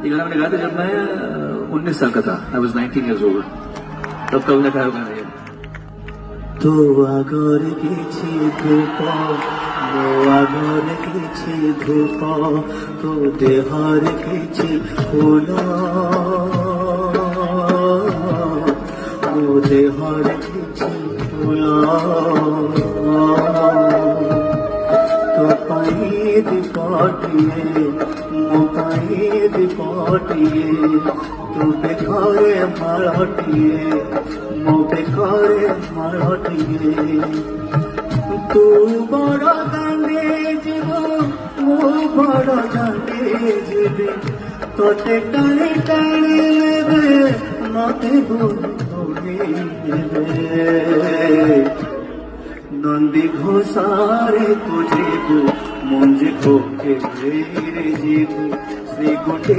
ये गाना मैंने गाया था जब मैं 19 साल का था. I was 19 years old. तब कभी ना गाया गाना ये. तो आगर किछि धूप मो आगर किछि धूप तो देहर किछि फूल मो देहर किछि फूल तो पाई दीपटिए मो पाई दीपटिए तू बेघरे मारटिए मो बेघरे मारटिए तू बड़ दांडे जीव मो बड़ दांडे जीवे तोते टाणी टाणी लेबे मते बोले लेबे नंदी घोषारे तुझे मुंजे को के रे जीव श्री गुंडे